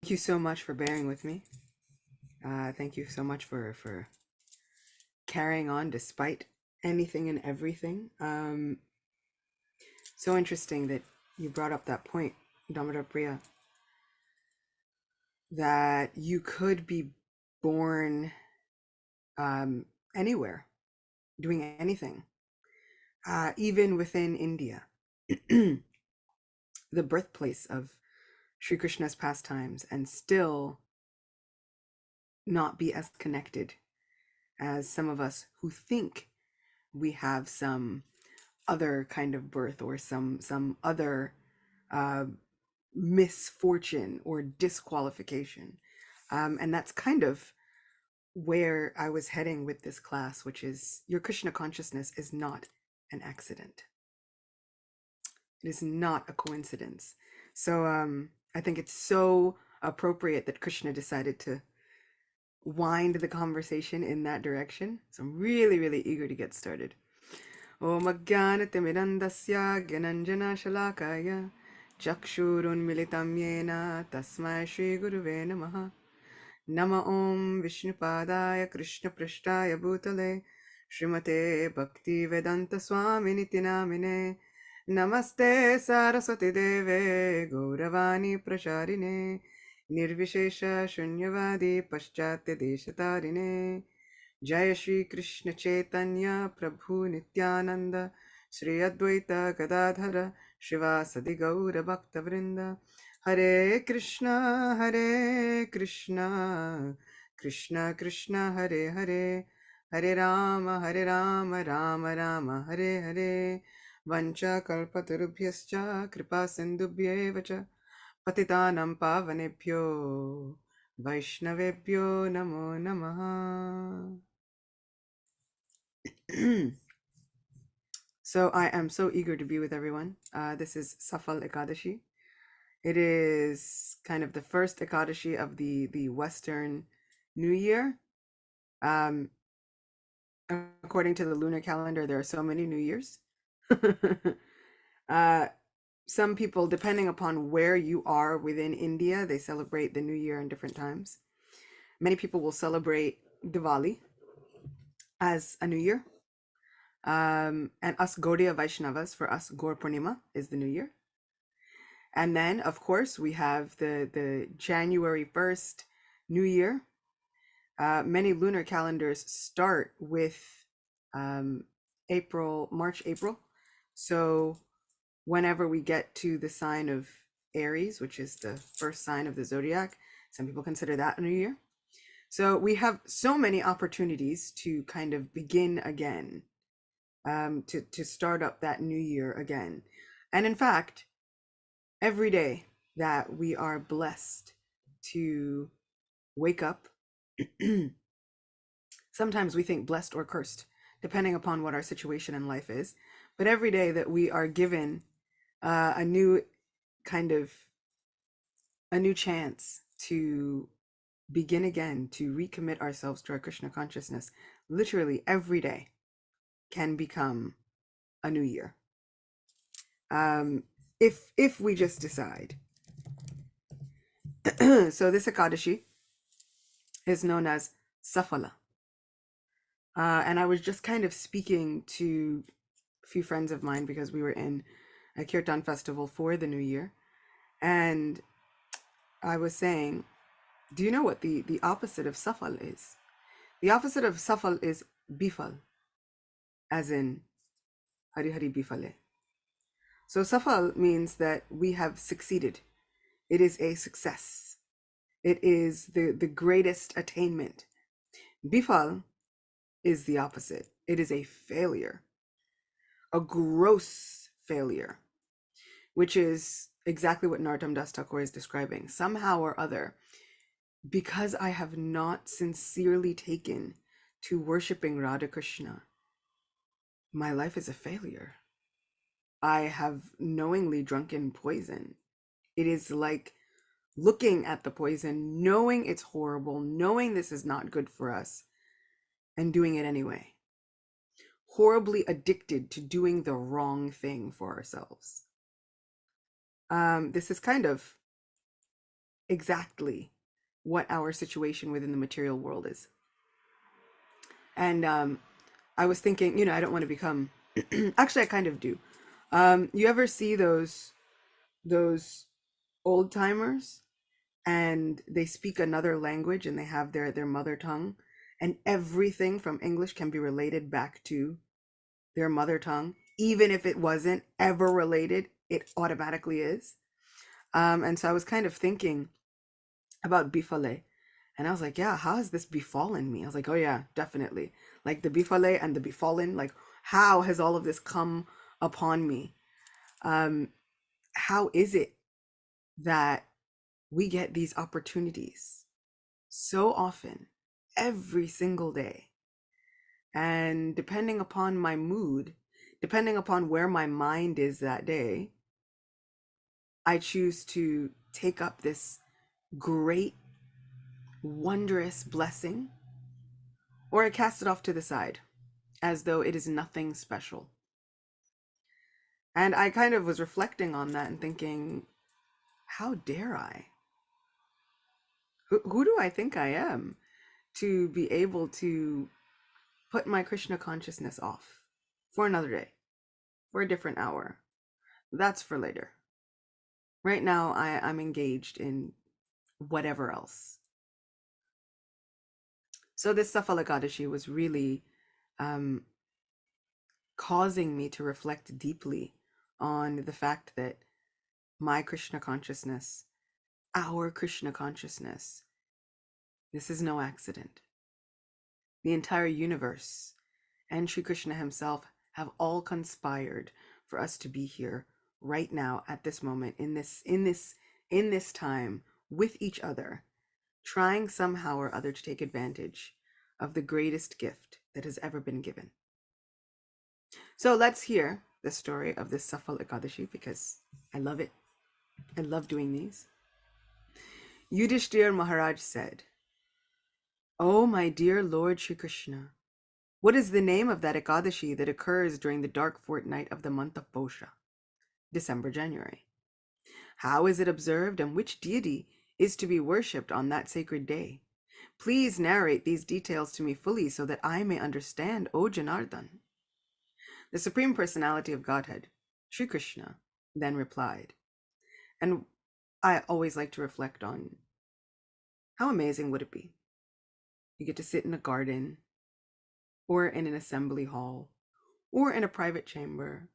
Thank you so much for bearing with me. Thank you so much for carrying on despite anything and everything. So interesting that you brought up that point, Damodar Priya, that you could be born anywhere, doing anything, even within India, the birthplace of Sri Krishna's pastimes, and still not be as connected as some of us who think we have some other kind of birth or some other uh, misfortune or disqualification. And that's kind of where I was heading with this class, which is your Krishna consciousness is not an accident. It is not a coincidence. So I think it's so appropriate that Krishna decided to wind the conversation in that direction. So I'm really, really eager to get started. Om Ajnanatimirandasya Gyananjana Shalakaya Chakshurunmilitam Yena Tasmai Shri Guruve Namaha. Nama Om Vishnupadaya Krishna Prishtaya Bhutale Srimate Bhakti Vedanta Swami Niti Namine Namaste Saraswati Deve Gauravani Pracharine Nirvishesha Shunyavadi Paschatya Deshatarine Jai Shri Krishna Chaitanya Prabhu Nityananda Shri Advaita Gadadhara Shivasadi Gaura Bhakta Vrinda Hare Krishna Krishna Krishna Hare Hare Hare Rama Rama Rama Hare Hare Vancha kalpatarubhyascha kripa sindhubhyeva cha patitanam pavanebhyo Vaishnavebhyo namo namaha. So I am so eager to be with everyone. This is Safal Ekadashi. It is kind of the first Ekadashi of the Western New Year. According to the lunar calendar, there are so many New Years. Some people, depending upon where you are within India, they celebrate the New Year in different times. Many people will celebrate Diwali as a New Year. And us Gaudiya Vaishnavas, for us, Gaur Purnima is the New Year. And then, of course, we have the January 1st New Year. Many lunar calendars start with March, April. So whenever we get to the sign of Aries, which is the first sign of the zodiac, some people consider that a new year. So we have so many opportunities to kind of begin again, to start up that new year again. And in fact, every day that we are blessed to wake up, sometimes we think blessed or cursed, depending upon what our situation in life is. But every day that we are given a new chance to begin again, to recommit ourselves to our Krishna consciousness, literally every day can become a new year. If we just decide. So this Ekadashi is known as Safala. And I was just kind of speaking to a few friends of mine because we were in a Kirtan festival for the new year. And I was saying, do you know what the opposite of Safal is? The opposite of Safal is Bifal, as in Hari Hari Bifale. So Safal means that we have succeeded. It is a success. It is the greatest attainment. Bifal is the opposite. It is a failure, a gross failure, which is exactly what Narottam Das Thakur is describing. Somehow or other, because I have not sincerely taken to worshiping Radha Krishna, my life is a failure. I have knowingly drunken poison. It is like looking at the poison, knowing it's horrible, knowing this is not good for us, and doing it anyway. Horribly addicted to doing the wrong thing for ourselves. This is kind of exactly what our situation within the material world is. And I was thinking, I don't want to become, actually, I kind of do. You ever see those old timers and they speak another language and they have their mother tongue, and everything from English can be related back to their mother tongue, even if it wasn't ever related, it automatically is. And so I was kind of thinking about bifale, and I was like, yeah, how has this befallen me? I was like, oh yeah, definitely. Like the bifale and the befallen, like how has all of this come upon me? Um, how is it that we get these opportunities so often, every single day? And depending upon my mood, depending upon where my mind is that day, I choose to take up this great, wondrous blessing, or I cast it off to the side as though it is nothing special. And I kind of was reflecting on that and thinking, how dare I? Who do I think I am to be able to put my Krishna consciousness off for another day, for a different hour? That's for later. Right now, I'm engaged in whatever else. So this Safalakadashi was really um, causing me to reflect deeply on the fact that my Krishna consciousness, our Krishna consciousness, this is no accident. The entire universe and Sri Krishna himself have all conspired for us to be here right now at this moment, in this time, with each other, trying somehow or other to take advantage of the greatest gift that has ever been given. So let's hear the story of this Safal Ekadashi, because I love it. I love doing these. Yudhishthir Maharaj said, "Oh, my dear Lord Shri Krishna, what is the name of that Ekadashi that occurs during the dark fortnight of the month of Bosha, December, January? How is it observed, and which deity is to be worshipped on that sacred day? Please narrate these details to me fully so that I may understand, O Janardhan." The Supreme Personality of Godhead, Sri Krishna, then replied, and I always like to reflect on how amazing would it be? You get to sit in a garden, or in an assembly hall, or in a private chamber,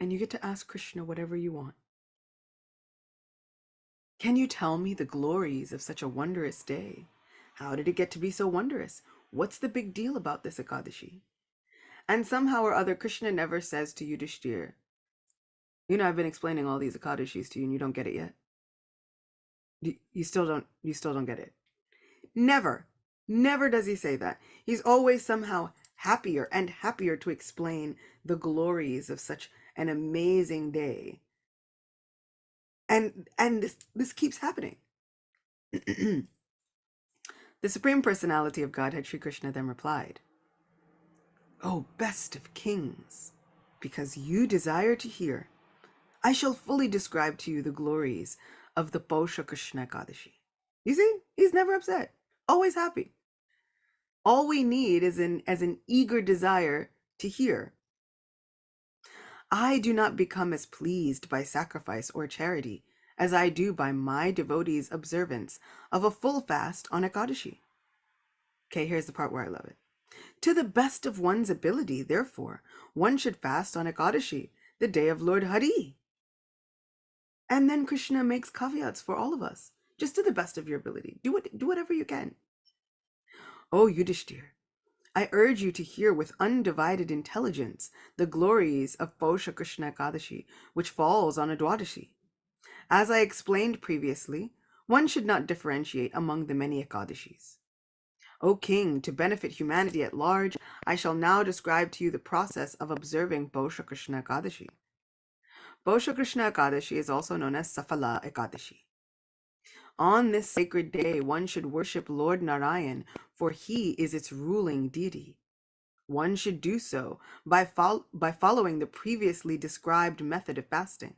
and you get to ask Krishna whatever you want. Can you tell me the glories of such a wondrous day? How did it get to be so wondrous? What's the big deal about this Ekadashi? And somehow or other, Krishna never says to Yudhishthir, I've been explaining all these Ekadashis to you and you don't get it yet. You still don't get it. Never does he say that. He's always somehow happier and happier to explain the glories of such an amazing day. And this keeps happening. The Supreme Personality of Godhead, Sri Krishna, then replied, "O best of kings, because you desire to hear, I shall fully describe to you the glories of the Posha Krishna Ekadashi." You see, he's never upset, always happy. All we need is an eager desire to hear. I do not become as pleased by sacrifice or charity as I do by my devotees' observance of a full fast on Ekadashi. Okay, here's the part where I love it. To the best of one's ability, therefore, one should fast on Ekadashi, the day of Lord Hari. And then Krishna makes caveats for all of us. Just to the best of your ability. Do whatever you can. O Yudhishthir, I urge you to hear with undivided intelligence the glories of Posha Krishna Ekadashi, which falls on a Dwadashi. As I explained previously, one should not differentiate among the many Ekadashis. O king, to benefit humanity at large, I shall now describe to you the process of observing Posha Krishna Ekadashi. Posha Krishna Ekadashi is also known as Safala Ekadashi. On this sacred day, one should worship Lord Narayan, for he is its ruling deity. One should do so by following the previously described method of fasting.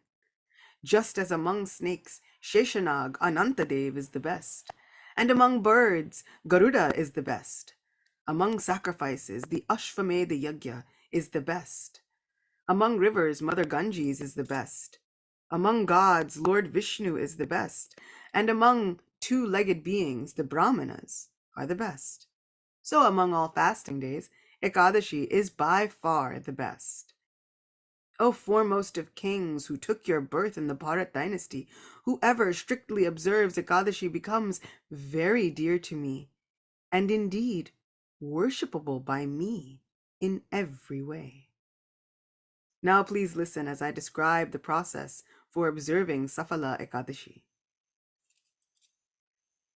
Just as among snakes, Sheshanag, Anantadev is the best. And among birds, Garuda is the best. Among sacrifices, the Ashvamedha Yagya is the best. Among rivers, Mother Ganges is the best. Among gods, Lord Vishnu is the best. And among two-legged beings, the Brahmanas are the best. So among all fasting days, Ekadashi is by far the best. O foremost of kings who took your birth in the Bharat dynasty, whoever strictly observes Ekadashi becomes very dear to me, and indeed worshipable by me in every way. Now please listen as I describe the process for observing Safala Ekadashi.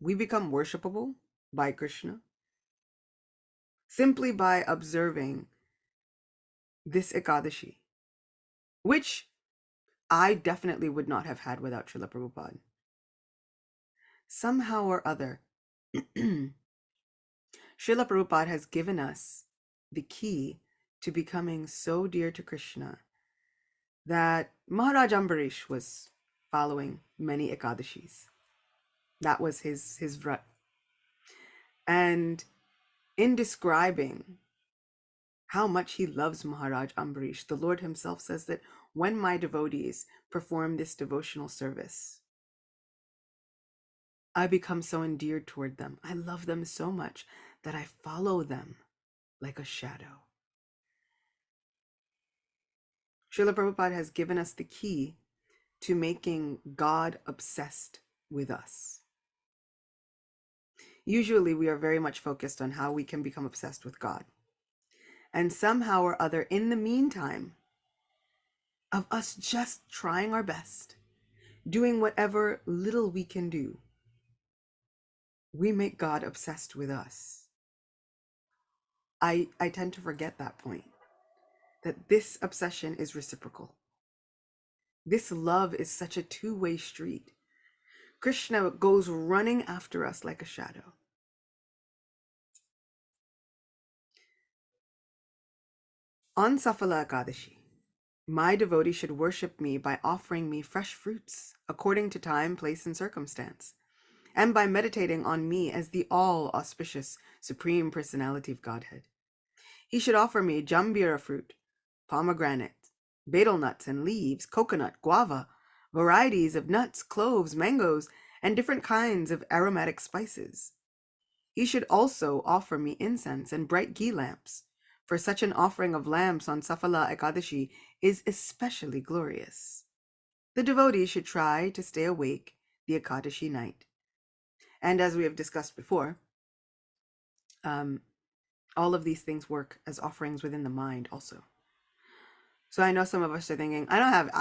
We become worshipable by Krishna simply by observing this Ekadashi, which I definitely would not have had without Srila Prabhupada. Somehow or other, Srila Prabhupada has given us the key to becoming so dear to Krishna that Maharaj Ambarish was following many Ekadashis. That was his vrat. And in describing how much he loves Maharaj Ambarish, the Lord himself says that when my devotees perform this devotional service, I become so endeared toward them. I love them so much that I follow them like a shadow. Srila Prabhupada has given us the key to making God obsessed with us. Usually we are very much focused on how we can become obsessed with God. And somehow or other, in the meantime of us just trying our best, doing whatever little we can do, we make God obsessed with us. I tend to forget that point, that this obsession is reciprocal. This love is such a two-way street. Krishna goes running after us like a shadow. On Safala Ekadashi, my devotee should worship me by offering me fresh fruits according to time, place, and circumstance, and by meditating on me as the all-auspicious Supreme Personality of Godhead. He should offer me jambira fruit, pomegranate, betel nuts and leaves, coconut, guava, varieties of nuts, cloves, mangoes, and different kinds of aromatic spices. He should also offer me incense and bright ghee lamps, for such an offering of lamps on Safala Ekadashi is especially glorious. The devotee should try to stay awake the Ekadashi night. And as we have discussed before, all of these things work as offerings within the mind also. So I know some of us are thinking, I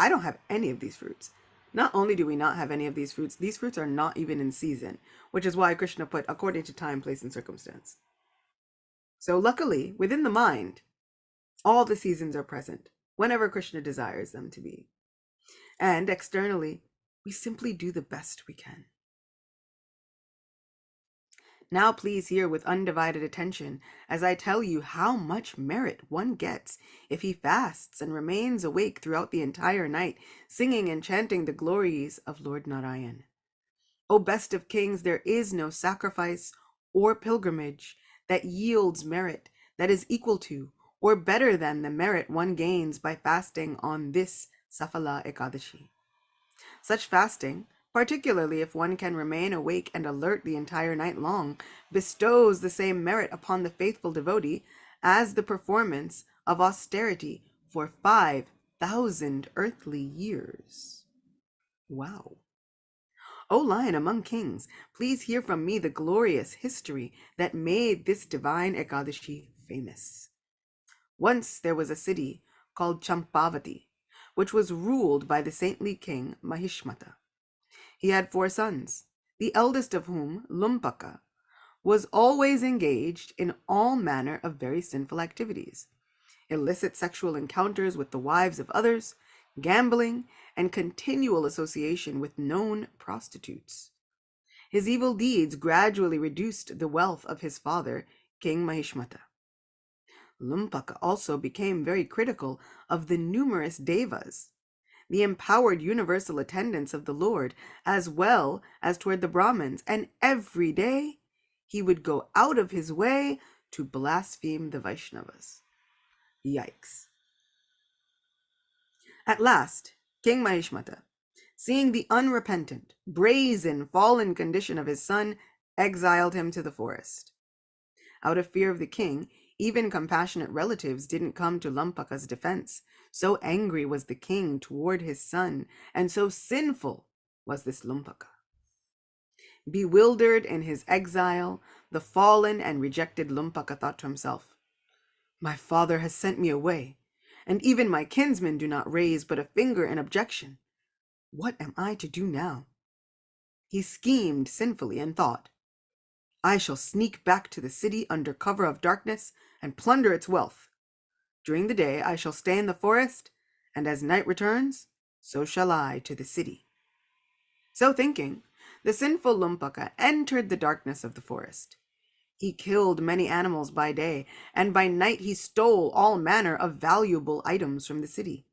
don't have any of these fruits. Not only do we not have any of these fruits are not even in season, which is why Krishna put according to time, place, and circumstance. So luckily, within the mind, all the seasons are present, whenever Krishna desires them to be. And externally, we simply do the best we can. Now please hear with undivided attention as I tell you how much merit one gets if he fasts and remains awake throughout the entire night, singing and chanting the glories of Lord Narayan. O best of kings, there is no sacrifice or pilgrimage that yields merit that is equal to or better than the merit one gains by fasting on this Safala Ekadashi. Such fasting, particularly if one can remain awake and alert the entire night long, bestows the same merit upon the faithful devotee as the performance of austerity for 5,000 earthly years. Wow. O Lion among kings, please hear from me the glorious history that made this divine Ekadashi famous. Once there was a city called Champavati, which was ruled by the saintly king Mahishmata. He had 4 sons, the eldest of whom, Lumpaka, was always engaged in all manner of very sinful activities, illicit sexual encounters with the wives of others, gambling, and continual association with known prostitutes. His evil deeds gradually reduced the wealth of his father, King Mahishmata. Lumpaka also became very critical of the numerous devas the empowered universal attendance of the Lord, as well as toward the Brahmins, and every day he would go out of his way to blaspheme the Vaishnavas. Yikes. At last, King Mahishmata, seeing the unrepentant, brazen, fallen condition of his son, exiled him to the forest. Out of fear of the king, even compassionate relatives didn't come to Lampaka's defense. So angry was the king toward his son, and so sinful was this Lumpaka. Bewildered in his exile, the fallen and rejected Lumpaka thought to himself, "My father has sent me away, and even my kinsmen do not raise but a finger in objection. What am I to do now?" He schemed sinfully and thought, "I shall sneak back to the city under cover of darkness and plunder its wealth. During the day I shall stay in the forest, and as night returns, so shall I to the city." So thinking, the sinful Lumpaka entered the darkness of the forest. He killed many animals by day, and by night he stole all manner of valuable items from the city.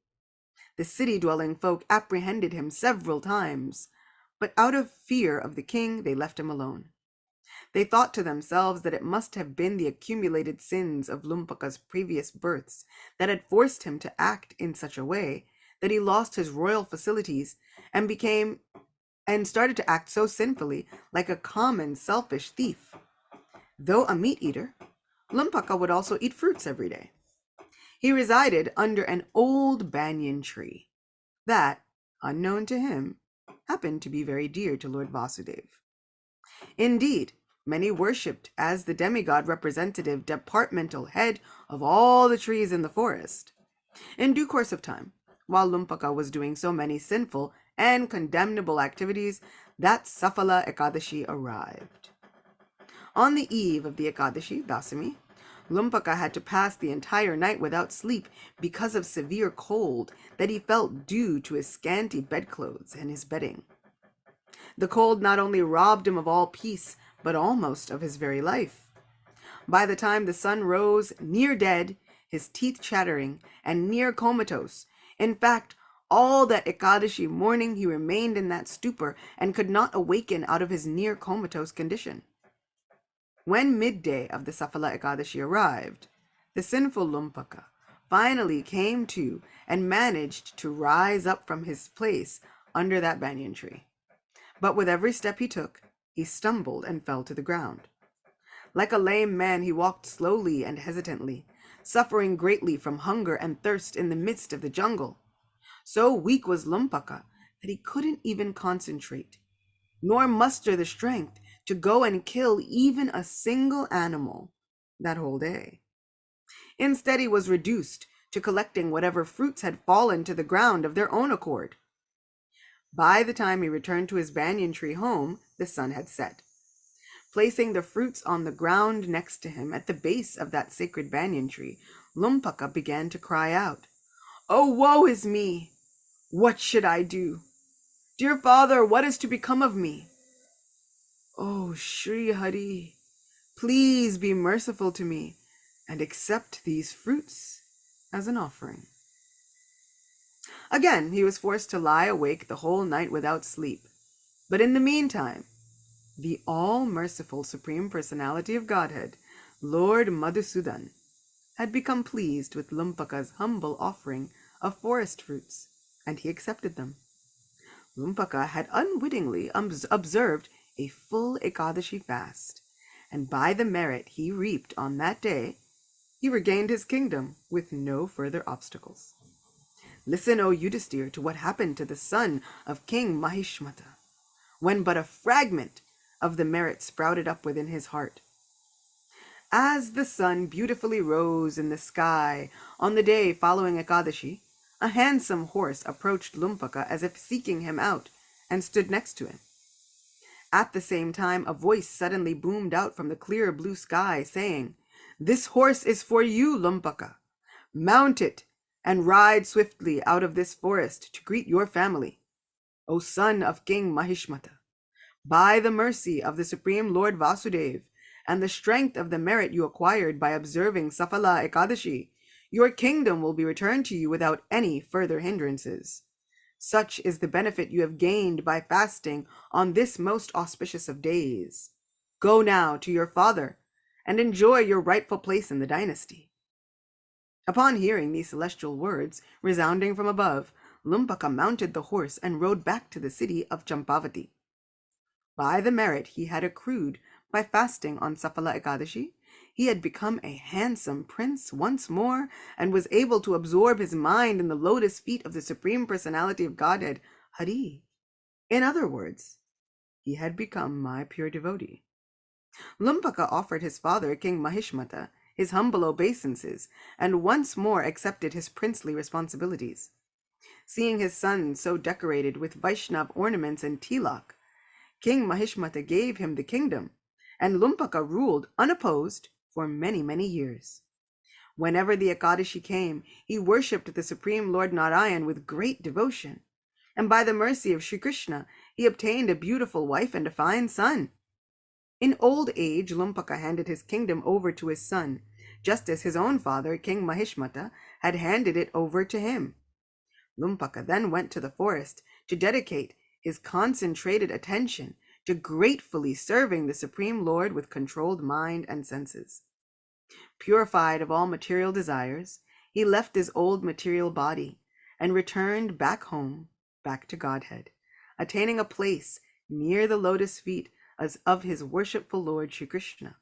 The city-dwelling folk apprehended him several times, but out of fear of the king, they left him alone. They thought to themselves that it must have been the accumulated sins of Lumpaka's previous births that had forced him to act in such a way that he lost his royal facilities and started to act so sinfully, like a common selfish thief. Though a meat eater, Lumpaka would also eat fruits every day. He resided under an old banyan tree that, unknown to him, happened to be very dear to Lord Vasudeva. Indeed, many worshipped as the demigod representative departmental head of all the trees in the forest. In due course of time, while Lumpaka was doing so many sinful and condemnable activities, that Safala Ekadashi arrived. On the eve of the Ekadashi, Dasami, Lumpaka had to pass the entire night without sleep because of severe cold that he felt due to his scanty bedclothes and his bedding. The cold not only robbed him of all peace, but almost of his very life. By the time the sun rose, near dead, his teeth chattering, and near comatose, in fact, all that Ekadashi morning he remained in that stupor and could not awaken out of his near comatose condition. When midday of the Safala Ekadashi arrived, the sinful Lumpaka finally came to and managed to rise up from his place under that banyan tree. But with every step he took, he stumbled and fell to the ground. Like a lame man, he walked slowly and hesitantly, suffering greatly from hunger and thirst in the midst of the jungle. So weak was Lumpaka that he couldn't even concentrate, nor muster the strength to go and kill even a single animal that whole day. Instead, he was reduced to collecting whatever fruits had fallen to the ground of their own accord. By the time he returned to his banyan tree home, the sun had set. Placing the fruits on the ground next to him at the base of that sacred banyan tree, Lumpaka began to cry out, "Oh, woe is me! What should I do? Dear father, what is to become of me? Oh, Shri Hari, please be merciful to me and accept these fruits as an offering." Again, he was forced to lie awake the whole night without sleep. But in the meantime, the all-merciful Supreme Personality of Godhead, Lord Madhusudan, had become pleased with Lumpaka's humble offering of forest fruits, and he accepted them. Lumpaka had unwittingly observed a full Ekadashi fast, and by the merit he reaped on that day, he regained his kingdom with no further obstacles. Listen, O Yudhisthira, to what happened to the son of King Mahishmata, when but a fragment of the merit sprouted up within his heart. As the sun beautifully rose in the sky on the day following Ekadashi, a handsome horse approached Lumpaka as if seeking him out, and stood next to him. At the same time, a voice suddenly boomed out from the clear blue sky, saying, "This horse is for you, Lumpaka. Mount it and ride swiftly out of this forest to greet your family. O son of King Mahishmata, by the mercy of the Supreme Lord Vasudeva and the strength of the merit you acquired by observing Safala Ekadashi, your kingdom will be returned to you without any further hindrances. Such is the benefit you have gained by fasting on this most auspicious of days. Go now to your father and enjoy your rightful place in the dynasty." Upon hearing these celestial words resounding from above, Lumpaka mounted the horse and rode back to the city of Champavati. By the merit he had accrued by fasting on Safala Ekadashi, he had become a handsome prince once more and was able to absorb his mind in the lotus feet of the Supreme Personality of Godhead, Hari. In other words, he had become my pure devotee. Lumpaka offered his father, King Mahishmata, his humble obeisances, and once more accepted his princely responsibilities. Seeing his son so decorated with Vaishnav ornaments and tilak, King Mahishmata gave him the kingdom, and Lumpaka ruled unopposed for many, many years. Whenever the Ekadashi came, he worshipped the Supreme Lord Narayan with great devotion, and by the mercy of Sri Krishna, he obtained a beautiful wife and a fine son. In old age, Lumpaka handed his kingdom over to his son, just as his own father, King Mahishmata, had handed it over to him. Lumpaka then went to the forest to dedicate his concentrated attention to gratefully serving the Supreme Lord with controlled mind and senses. Purified of all material desires, he left his old material body and returned back home, back to Godhead, attaining a place near the lotus feet of his worshipful Lord Shri Krishna.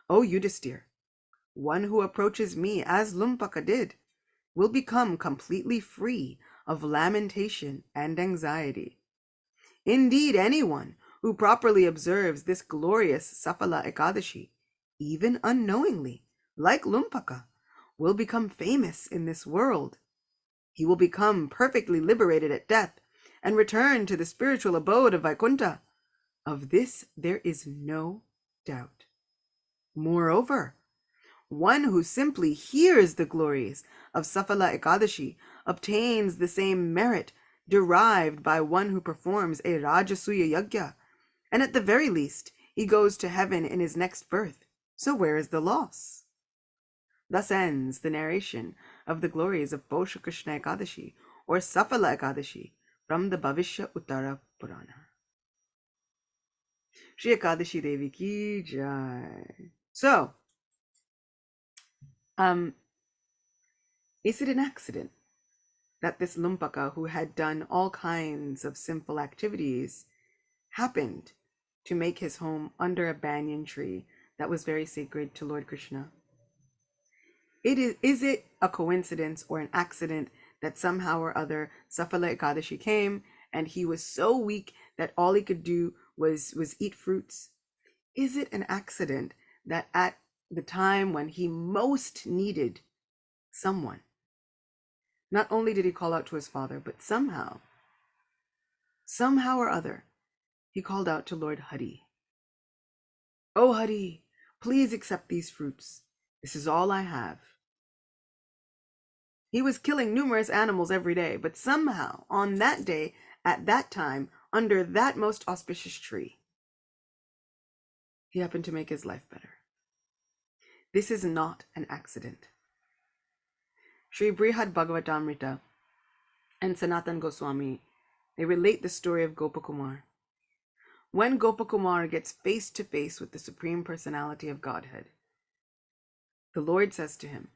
O Yudhisthira, one who approaches me as Lumpaka did will become completely free of lamentation and anxiety. Indeed, anyone who properly observes this glorious Safala Ekadashi, even unknowingly, like Lumpaka, will become famous in this world. He will become perfectly liberated at death and return to the spiritual abode of Vaikuntha. Of this there is no doubt. Moreover, one who simply hears the glories of Safala Ekadashi obtains the same merit derived by one who performs a Rajasuya Yajna, and at the very least, he goes to heaven in his next birth. So where is the loss? Thus ends the narration of the glories of Posha Krishna Ekadashi, or Safala Ekadashi, from the Bhavishya Uttara Purana. Shri Ekadashi Devi ki jai. So, is it an accident that this Lumpaka, who had done all kinds of sinful activities, happened to make his home under a banyan tree that was very sacred to Lord Krishna? Is it a coincidence or an accident that somehow or other Safala Ekadashi came and he was so weak that all he could do was eat fruits? Is it an accident that at the time when he most needed someone, not only did he call out to his father, but somehow or other, he called out to Lord Hari. "Oh Hari, please accept these fruits. This is all I have." He was killing numerous animals every day, but somehow on that day, at that time, under that most auspicious tree, he happened to make his life better. This is not an accident. Sri Brihad Bhagavatamrita and Sanatan Goswami, they relate the story of Gopakumar. When Gopakumar gets face to face with the Supreme Personality of Godhead, the Lord says to him,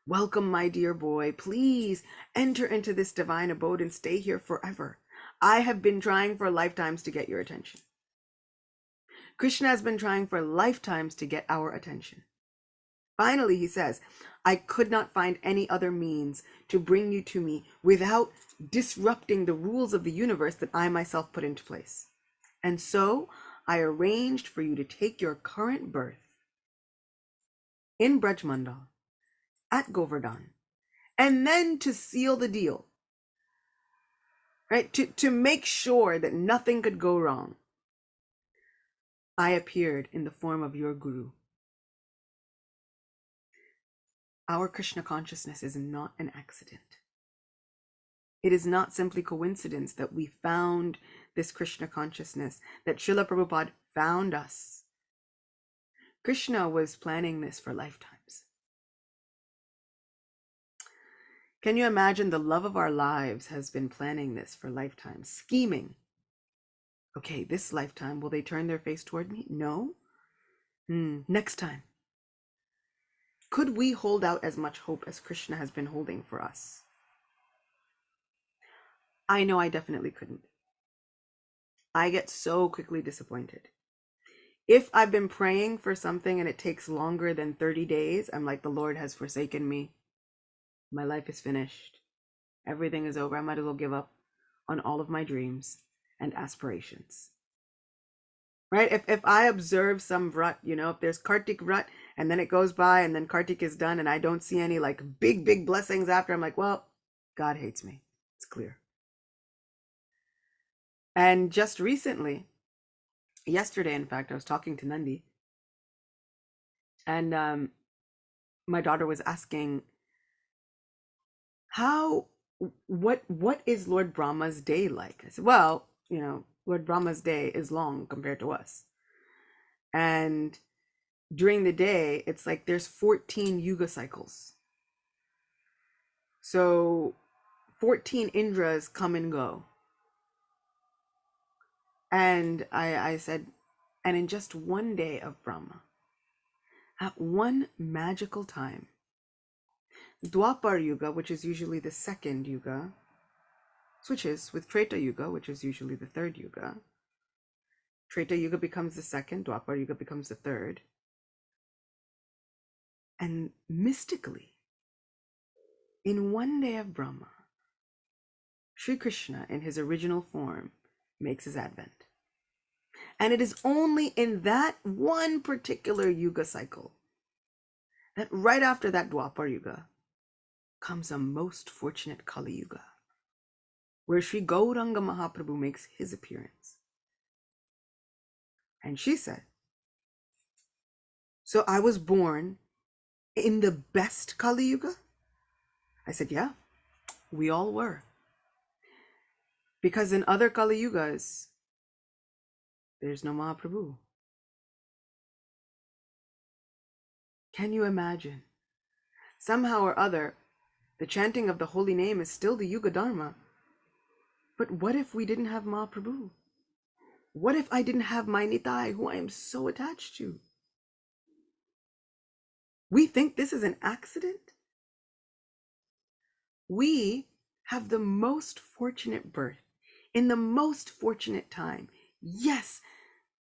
"Welcome, my dear boy. Please enter into this divine abode and stay here forever. I have been trying for lifetimes to get your attention." Krishna has been trying for lifetimes to get our attention. Finally, he says, "I could not find any other means to bring you to me without disrupting the rules of the universe that I myself put into place. And so I arranged for you to take your current birth in Brajmandal, at Govardhan, and then to seal the deal, right? To make sure that nothing could go wrong. I appeared in the form of your guru." Our Krishna consciousness is not an accident. It is not simply coincidence that we found this Krishna consciousness, that Srila Prabhupada found us. Krishna was planning this for lifetimes. Can you imagine the love of our lives has been planning this for lifetimes, scheming? Okay, this lifetime, will they turn their face toward me? No. Next time. Could we hold out as much hope as Krishna has been holding for us? I know I definitely couldn't. I get so quickly disappointed. If I've been praying for something and it takes longer than 30 days, I'm like, the Lord has forsaken me. My life is finished. Everything is over. I might as well give up on all of my dreams and aspirations. Right? If I observe some vrat, if there's Kartik vrat and then it goes by and then Kartik is done and I don't see any like big blessings after, I'm like, well, God hates me. It's clear. And just recently, yesterday, in fact, I was talking to Nandi, and my daughter was asking, what is Lord Brahma's day like? I said, well, Lord Brahma's day is long compared to us. And during the day, it's like there's 14 yuga cycles. So 14 Indras come and go. And I said, and in just one day of Brahma, at one magical time, Dwapar Yuga, which is usually the second yuga, switches with Treta Yuga, which is usually the third yuga. Treta Yuga becomes the second, Dwapar Yuga becomes the third. And mystically, in one day of Brahma, Sri Krishna, in his original form, makes his advent. And it is only in that one particular yuga cycle that right after that Dwapar Yuga comes a most fortunate Kali Yuga, where Sri Gauranga Mahaprabhu makes his appearance. And she said, so I was born in the best Kali Yuga? I said, yeah, we all were. Because in other Kali Yugas, there's no Mahaprabhu. Can you imagine? Somehow or other, the chanting of the holy name is still the Yuga Dharma. But what if we didn't have Mahaprabhu? What if I didn't have my Nitai, who I am so attached to? We think this is an accident? We have the most fortunate birth in the most fortunate time. Yes,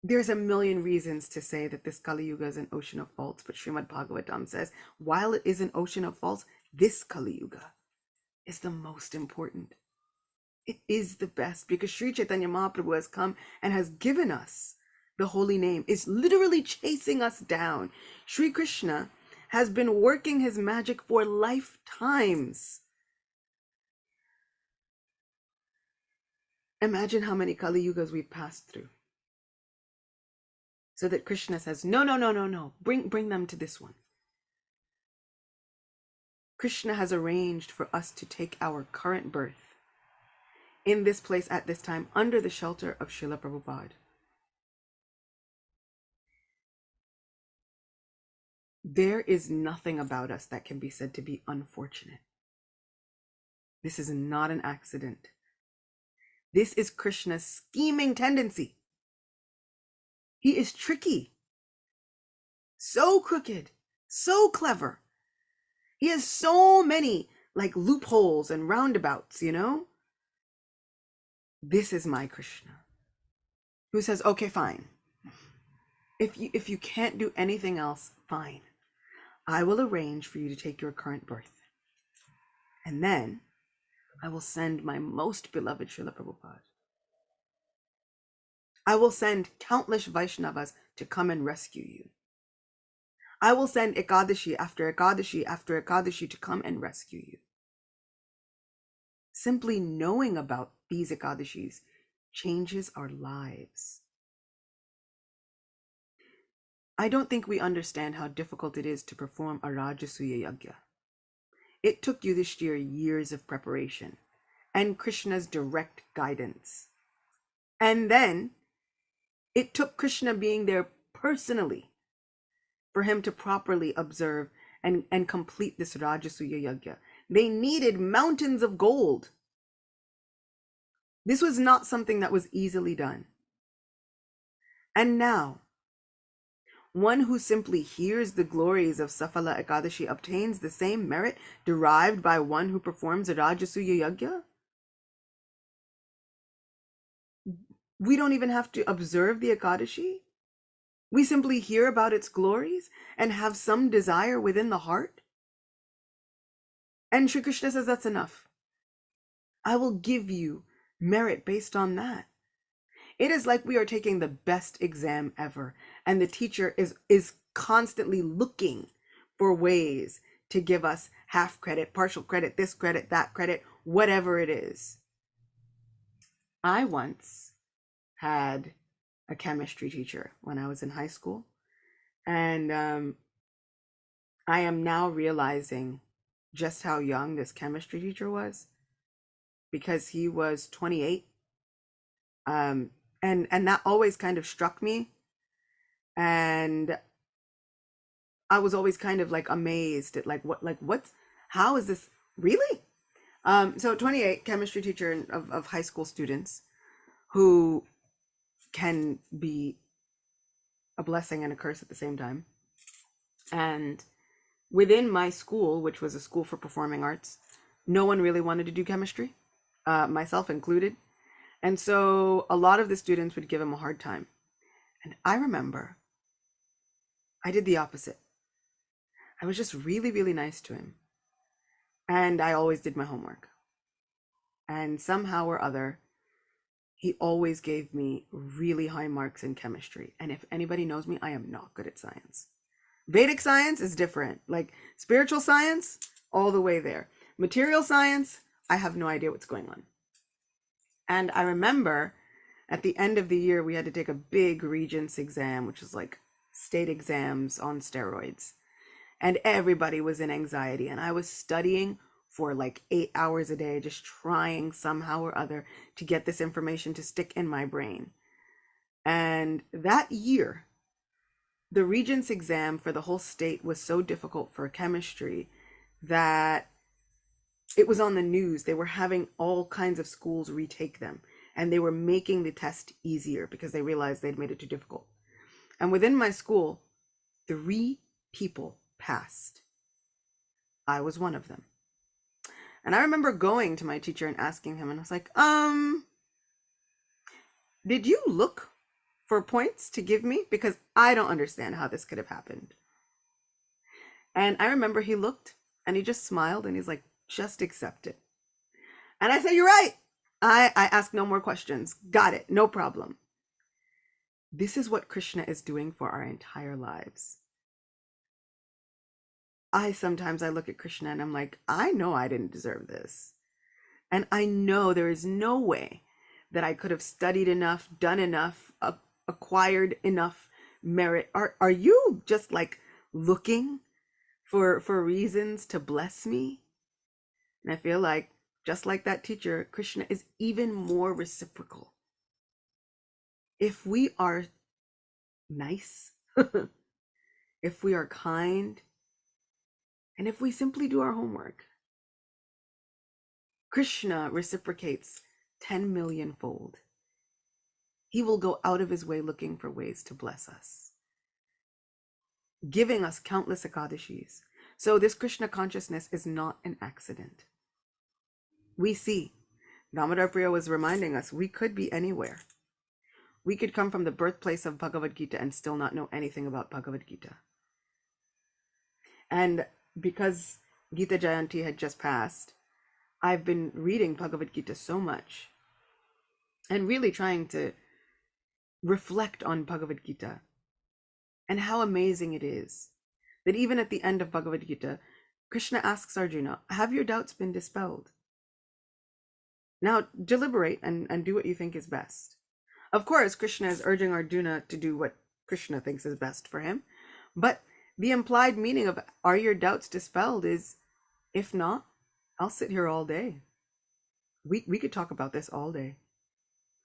there's a million reasons to say that this Kali Yuga is an ocean of faults, but Srimad Bhagavatam says, while it is an ocean of faults, this Kali Yuga is the most important. It is the best because Sri Chaitanya Mahaprabhu has come and has given us the holy name, is literally chasing us down. Sri Krishna has been working his magic for lifetimes. Imagine how many Kali Yugas we've passed through. So that Krishna says, no, bring them to this one. Krishna has arranged for us to take our current birth in this place at this time under the shelter of Srila Prabhupada. There is nothing about us that can be said to be unfortunate. This is not an accident. This is Krishna's scheming tendency. He is tricky, so crooked, so clever. He has so many like loopholes and roundabouts, This is my Krishna, who says, okay, fine. If you can't do anything else, fine. I will arrange for you to take your current birth. And then I will send my most beloved Srila Prabhupada. I will send countless Vaishnavas to come and rescue you. I will send Ekadashi after Ekadashi after Ekadashi to come and rescue you. Simply knowing about these Ekadashis changes our lives. I don't think we understand how difficult it is to perform a Rajasuya Yagya. It took Yudhishthira years of preparation and Krishna's direct guidance. And then it took Krishna being there personally for him to properly observe and complete this Rajasuya Yagya. They needed mountains of gold. This was not something that was easily done. And now, one who simply hears the glories of Safala Ekadashi obtains the same merit derived by one who performs a Rajasuya Yagya? We don't even have to observe the Ekadashi. We simply hear about its glories and have some desire within the heart. And Sri Krishna says that's enough. I will give you merit based on that. It is like we are taking the best exam ever, and the teacher is constantly looking for ways to give us half credit, partial credit, this credit, that credit, whatever it is. I once had a chemistry teacher when I was in high school, and I am now realizing just how young this chemistry teacher was, because he was 28. And that always kind of struck me, and I was always kind of like amazed at how is this really? So 28, chemistry teacher of high school students, who can be a blessing and a curse at the same time. And within my school, which was a school for performing arts, no one really wanted to do chemistry, myself included. And so a lot of the students would give him a hard time. And I remember I did the opposite. I was just really, really nice to him. And I always did my homework. And somehow or other, he always gave me really high marks in chemistry. And if anybody knows me, I am not good at science. Vedic science is different. Like spiritual science, all the way there. Material science, I have no idea what's going on. And I remember at the end of the year, we had to take a big Regents exam, which is like state exams on steroids. And everybody was in anxiety. And I was studying for like 8 hours a day, just trying somehow or other to get this information to stick in my brain. And that year, the Regents exam for the whole state was so difficult for chemistry that it was on the news. They were having all kinds of schools retake them, and they were making the test easier because they realized they'd made it too difficult. And within my school, 3 people passed. I was one of them. And I remember going to my teacher and asking him, and I was like, did you look for points to give me? Because I don't understand how this could have happened. And I remember he looked and he just smiled and he's like, just accept it. And I said, you're right. I ask no more questions. Got it. No problem. This is what Krishna is doing for our entire lives. Sometimes I look at Krishna and I'm like, I know I didn't deserve this. And I know there is no way that I could have studied enough, done enough, acquired enough merit. Are you just like looking for reasons to bless me? And I feel like, just like that teacher, Krishna is even more reciprocal. If we are nice, if we are kind, and if we simply do our homework, Krishna reciprocates 10 million fold. He will go out of his way looking for ways to bless us, giving us countless Ekadashis. So this Krishna consciousness is not an accident. We see, Damodar Priya was reminding us, we could be anywhere. We could come from the birthplace of Bhagavad Gita and still not know anything about Bhagavad Gita. And because Gita Jayanti had just passed, I've been reading Bhagavad Gita so much and really trying to reflect on Bhagavad Gita and how amazing it is that even at the end of Bhagavad Gita, Krishna asks Arjuna, have your doubts been dispelled? Now deliberate and do what you think is best. Of course, Krishna is urging Arjuna to do what Krishna thinks is best for him. But the implied meaning of are your doubts dispelled is, if not, I'll sit here all day. We could talk about this all day.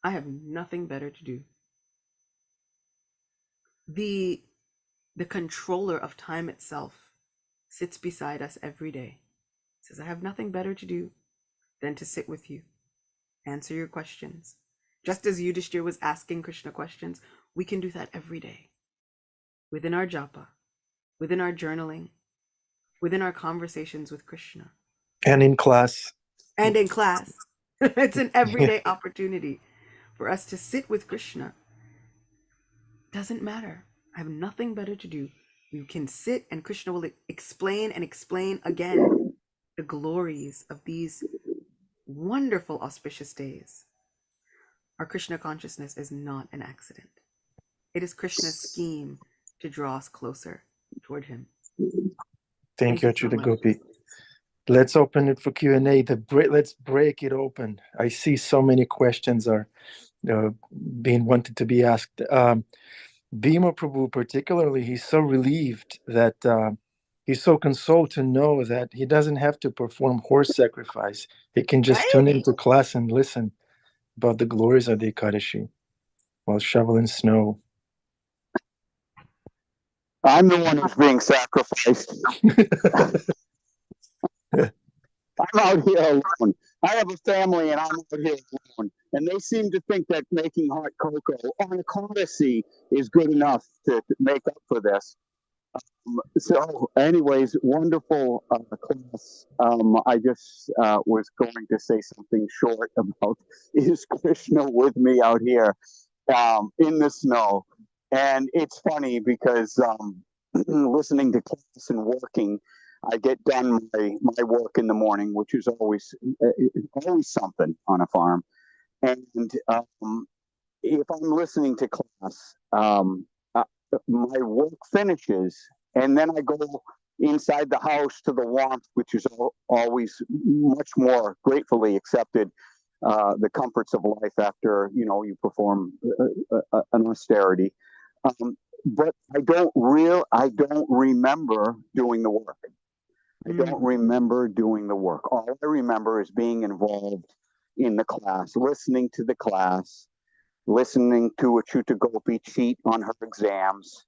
I have nothing better to do. The controller of time itself sits beside us every day. He says, I have nothing better to do than to sit with you, answer your questions. Just as Yudhishthir was asking Krishna questions, we can do that every day. Within our japa, within our journaling, within our conversations with Krishna. And in class. And in class. It's an everyday opportunity for us to sit with Krishna. Doesn't matter. I have nothing better to do. You can sit and Krishna will explain and explain again the glories of these wonderful auspicious days. Our Krishna consciousness is not an accident. It is Krishna's scheme to draw us closer toward him. Thank you, So Acyuta much. Gopi. Let's open it for Q&A. Let's break it open. I see so many questions are being wanted to be asked. Bhima Prabhu particularly, he's so relieved that he's so consoled to know that he doesn't have to perform horse sacrifice. He can just tune into class and listen about the glories of the Ekadashi while shoveling snow. I'm the one who's being sacrificed. I'm out here alone. I have a family and I'm out here alone. And they seem to think that making hot cocoa on a Odyssey is good enough to make up for this. So, anyways, wonderful class. I just was going to say something short about is Krishna with me out here in the snow? And it's funny because listening to class and working, I get done my work in the morning, which is always something on a farm. And if I'm listening to class, my work finishes, and then I go inside the house to the warmth, which is always much more gratefully accepted. The comforts of life after you perform an austerity, but I don't remember doing the work. I don't remember doing the work. All I remember is being involved in the class, listening to the class, listening to Acyuta Gopi cheat on her exams.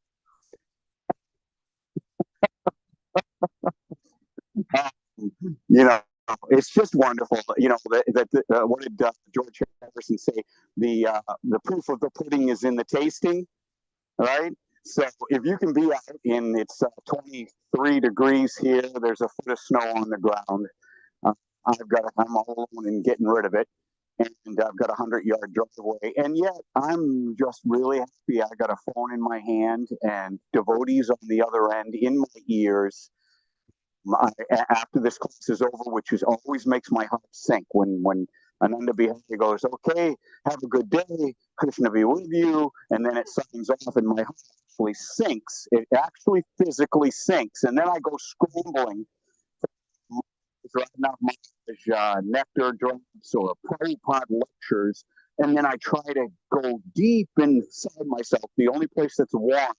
It's just wonderful. What did George Harrison say? The proof of the pudding is in the tasting, right? So if you can be out and it's 23 degrees here, there's a foot of snow on the ground. I'm all alone in getting rid of it, and I've got a 100-yard driveway, and yet I'm just really happy. I got a phone in my hand and devotees on the other end in my ears. After this class is over, which always makes my heart sink when Ananda Bihari goes, okay, have a good day, Krishna be with you, and then it signs off and my heart actually sinks. It actually physically sinks, and then I go scrambling nectar drops or Prabhupada lectures, and then I try to go deep inside myself. The only place that's warm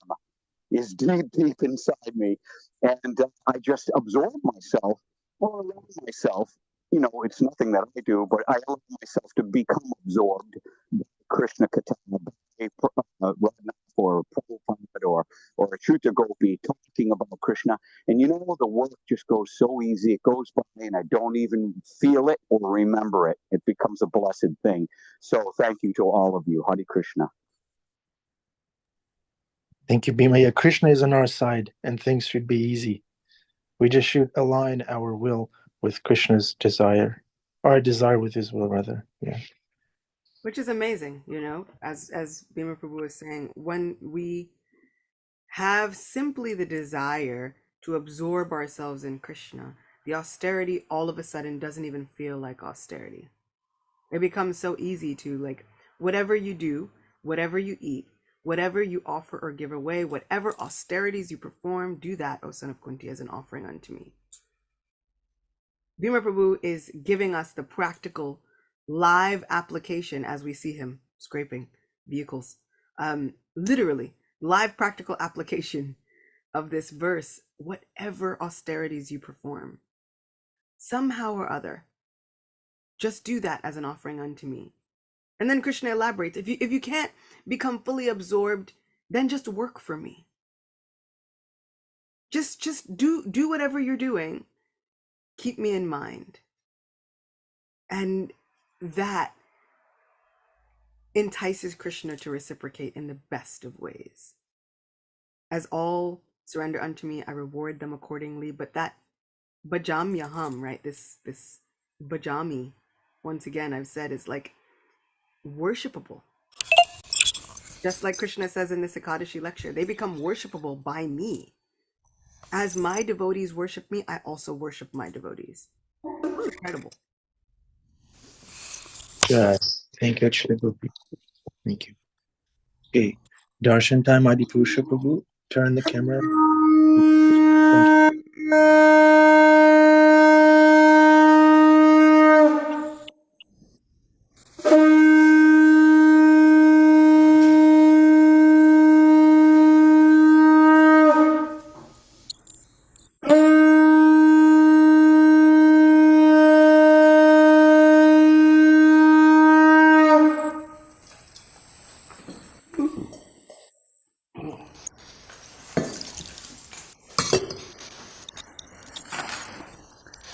is deep inside me, and I just absorb myself or allow myself. It's nothing that I do, but I allow myself to become absorbed by Krishna Katana, or Prabhupada or Acyuta Gopi talking about Krishna. And the work just goes so easy. It goes by and I don't even feel it or remember it. It becomes a blessed thing. So thank you to all of you. Hare Krishna. Thank you, Bhima. Yeah, Krishna is on our side and things should be easy. We just should align our will with Krishna's desire, or our desire with his will, rather. Yeah. Which is amazing, as Bhima Prabhu was saying, when we have simply the desire to absorb ourselves in Krishna, the austerity all of a sudden doesn't even feel like austerity. It becomes so easy to, whatever you do, whatever you eat, whatever you offer or give away, whatever austerities you perform, do that, O son of Kunti, as an offering unto me. Bhima Prabhu is giving us the practical live application as we see him scraping vehicles. Literally, live practical application of this verse. Whatever austerities you perform, somehow or other, just do that as an offering unto me. And then Krishna elaborates, if you can't become fully absorbed, then just work for me. Just do whatever you're doing Keep me in mind. And that entices Krishna to reciprocate in the best of ways. As all surrender unto me, I reward them accordingly. But that bhajamyaham, right? This bhajami, once again, I've said, is like worshipable. Just like Krishna says in this Ekadashi lecture, they become worshipable by me. As my devotees worship me, I also worship my devotees. Incredible. Yeah, thank you, Acyuta Gopi. Thank you. Okay, darshan time, Adipurusha Prabhu. Turn the camera. Thank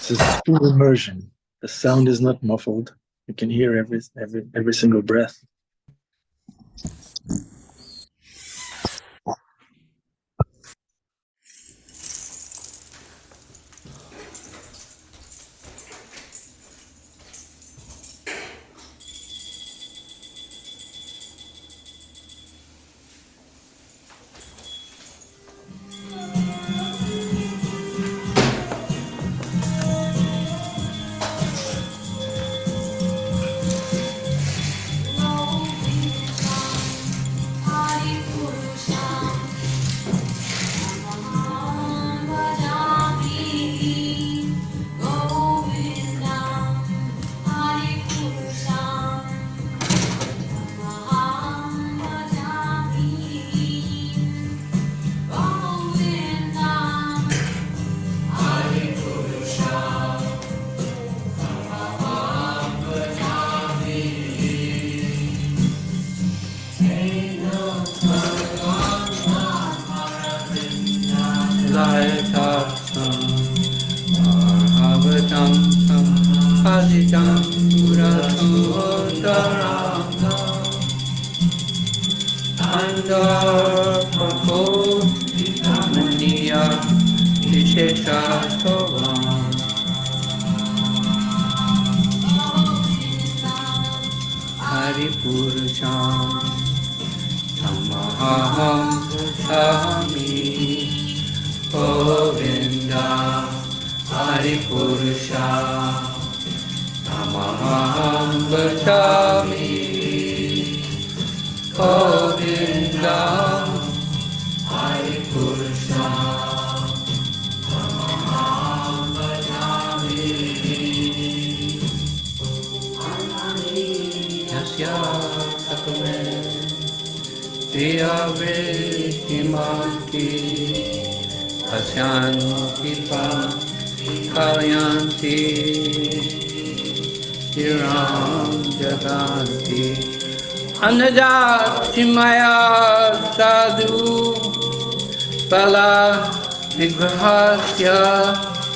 This is full immersion. The sound is not muffled. You can hear every single breath. Anajati maya sadhu pala vigrahasya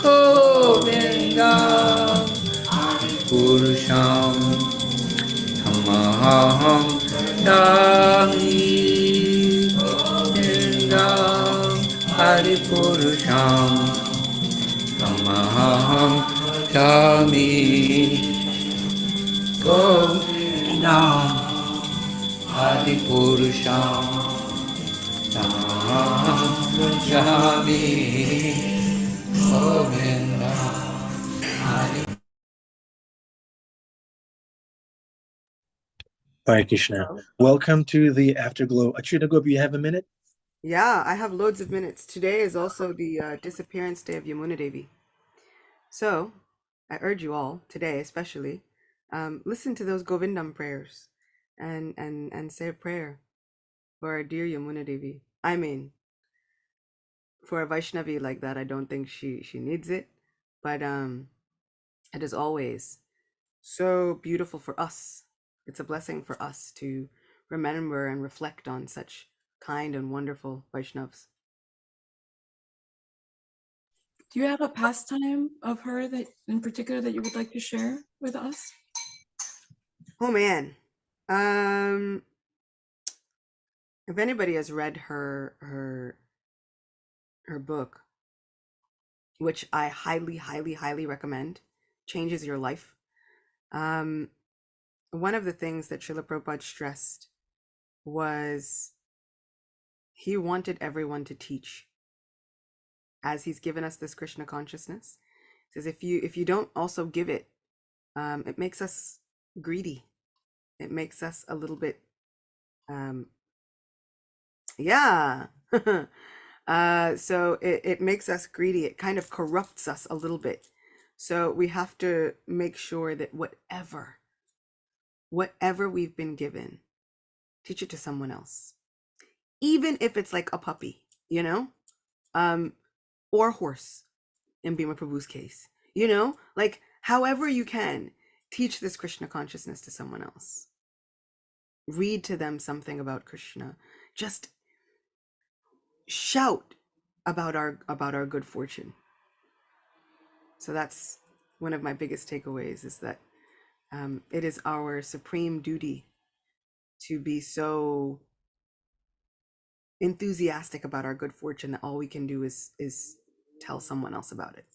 govinda purusham tamaham dami govinda hari purusham tamaham dami govinda Adi Purusham Tamaham Jami Govinda Adi. Hare Krishna. Welcome to the Afterglow. Acyuta Gopi, you have a minute? Yeah, I have loads of minutes. Today is also the disappearance day of Yamuna Devi. So I urge you all, today especially, listen to those Govindam prayers and say a prayer for our dear Yamuna Devi. I mean, for a Vaishnavi like that, I don't think she needs it, but it is always so beautiful for us. It's a blessing for us to remember and reflect on such kind and wonderful Vaishnavas. Do you have a pastime of her that in particular that you would like to share with us? Oh man. If anybody has read her book, which I highly, highly, highly recommend, changes your life. One of the things that Srila Prabhupada stressed was he wanted everyone to teach, as he's given us this Krishna consciousness. He says if you don't also give it, it makes us greedy. It makes us a little bit, yeah. So it makes us greedy. It kind of corrupts us a little bit. So we have to make sure that whatever we've been given, teach it to someone else. Even if it's like a puppy, or a horse in Bhima Prabhu's case, like however you can, teach this Krishna consciousness to someone else. Read to them something about Krishna. Just shout about our good fortune. So that's one of my biggest takeaways, is that it is our supreme duty to be so enthusiastic about our good fortune that all we can do is tell someone else about it.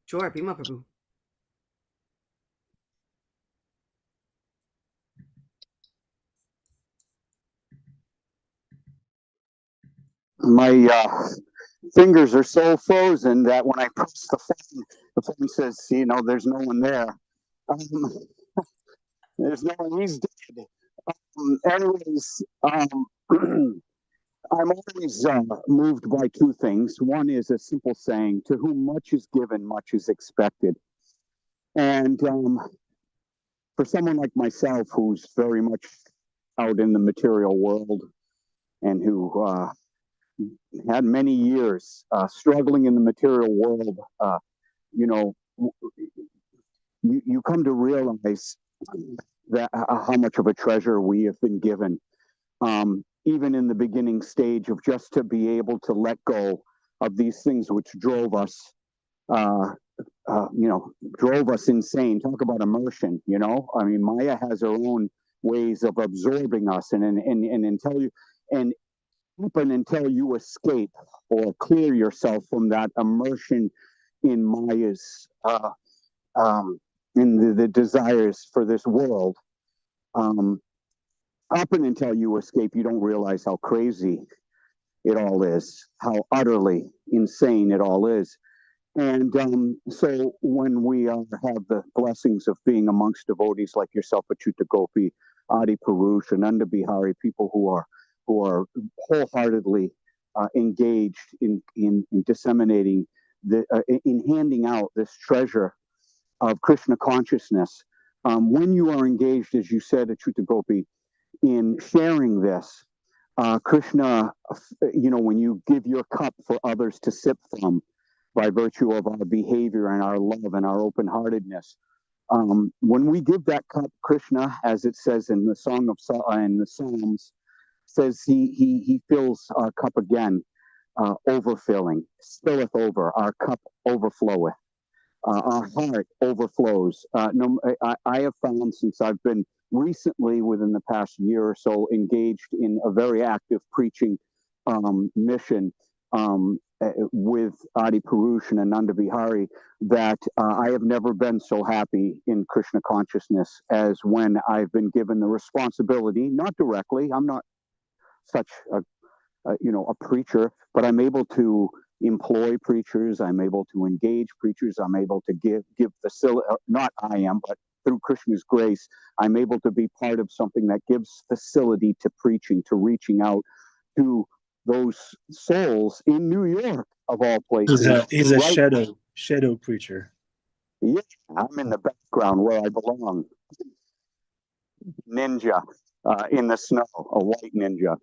Sure, Bhima Prabhu. My fingers are so frozen that when I press the phone says, there's no one there. There's no one. He's dead. Anyways, I'm always moved by two things. One is a simple saying: "To whom much is given, much is expected." And for someone like myself, who's very much out in the material world and who had many years struggling in the material world, you come to realize that how much of a treasure we have been given. Even in the beginning stage of just to be able to let go of these things which drove us, drove us insane. Talk about immersion, I mean, Maya has her own ways of absorbing us, and until you escape or clear yourself from that immersion in Maya's, in the desires for this world, up and until you escape, you don't realize how crazy it all is, how utterly insane it all is. And so when we have the blessings of being amongst devotees like yourself, Acyuta, Gopi, Adi Purush, Ananda Bihari, people who are wholeheartedly engaged in disseminating, in handing out this treasure of Krishna consciousness, when you are engaged, as you said, Acyuta, Gopi, in sharing this, Krishna, when you give your cup for others to sip from, by virtue of our behavior and our love and our open-heartedness, when we give that cup, Krishna, as it says in the in the Psalms, says he fills our cup again, overfilling, spilleth over, our cup overfloweth. Our heart overflows. I have found, since I've been recently, within the past year or so, engaged in a very active preaching mission with Adi Purush and Ananda Bihari, that I have never been so happy in Krishna consciousness as when I've been given the responsibility, not directly, I'm not such a preacher, but I'm able to employ preachers, I'm able to engage preachers, I'm able to give facility, not I am, but through Krishna's grace, I'm able to be part of something that gives facility to preaching, to reaching out to those souls in New York, of all places. He's a right? shadow preacher. Yeah, I'm in the background where I belong. Ninja in the snow, a white ninja.